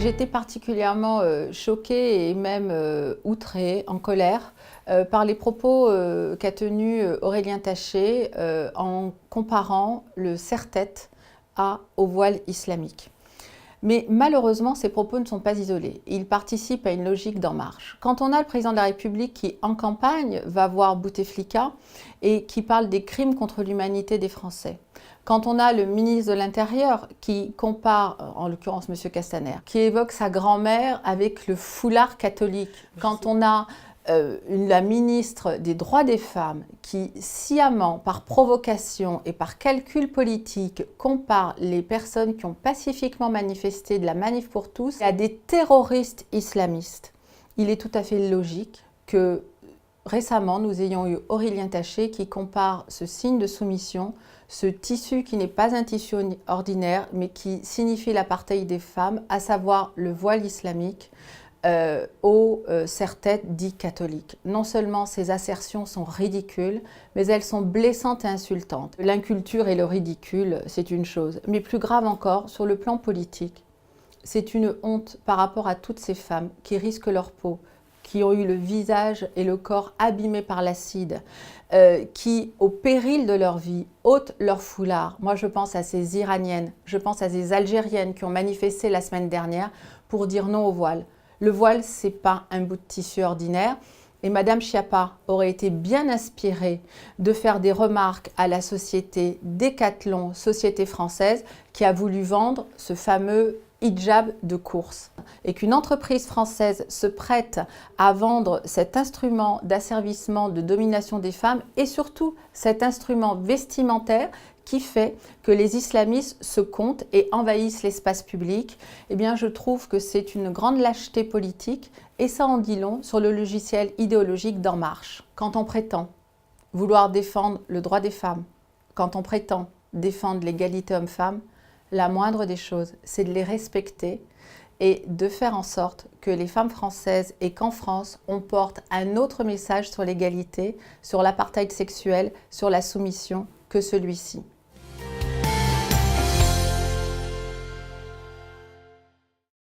J'étais particulièrement choquée et même outrée, en colère, par les propos qu'a tenus Aurélien Taché en comparant le serre-tête au voile islamique. Mais malheureusement, ces propos ne sont pas isolés. Ils participent à une logique d'en marche. Quand on a le président de la République qui, en campagne, va voir Bouteflika et qui parle des crimes contre l'humanité des Français, quand on a le ministre de l'Intérieur qui compare, en l'occurrence M. Castaner, qui évoque sa grand-mère avec le foulard catholique, quand on a la ministre des droits des femmes qui sciemment, par provocation et par calcul politique, compare les personnes qui ont pacifiquement manifesté de la Manif pour tous à des terroristes islamistes, il est tout à fait logique que récemment nous ayons eu Aurélien Taché qui compare ce signe de soumission, ce tissu qui n'est pas un tissu ordinaire mais qui signifie l'apartheid des femmes, à savoir le voile islamique, au serre-tête dit catholique. Non seulement ces assertions sont ridicules, mais elles sont blessantes et insultantes. L'inculture et le ridicule, c'est une chose. Mais plus grave encore, sur le plan politique, c'est une honte par rapport à toutes ces femmes qui risquent leur peau, qui ont eu le visage et le corps abîmés par l'acide, qui, au péril de leur vie, ôtent leur foulard. Moi, je pense à ces Iraniennes, je pense à ces Algériennes qui ont manifesté la semaine dernière pour dire non au voile. Le voile, ce n'est pas un bout de tissu ordinaire. Et Madame Schiappa aurait été bien inspirée de faire des remarques à la société Decathlon, société française, qui a voulu vendre ce fameux hijab de course. Et qu'une entreprise française se prête à vendre cet instrument d'asservissement, de domination des femmes et surtout cet instrument vestimentaire qui fait que les islamistes se comptent et envahissent l'espace public, eh bien je trouve que c'est une grande lâcheté politique et ça en dit long sur le logiciel idéologique d'En Marche. Quand on prétend vouloir défendre le droit des femmes, quand on prétend défendre l'égalité homme-femme, la moindre des choses, c'est de les respecter et de faire en sorte que les femmes françaises et qu'en France, on porte un autre message sur l'égalité, sur l'apartheid sexuel, sur la soumission que celui-ci.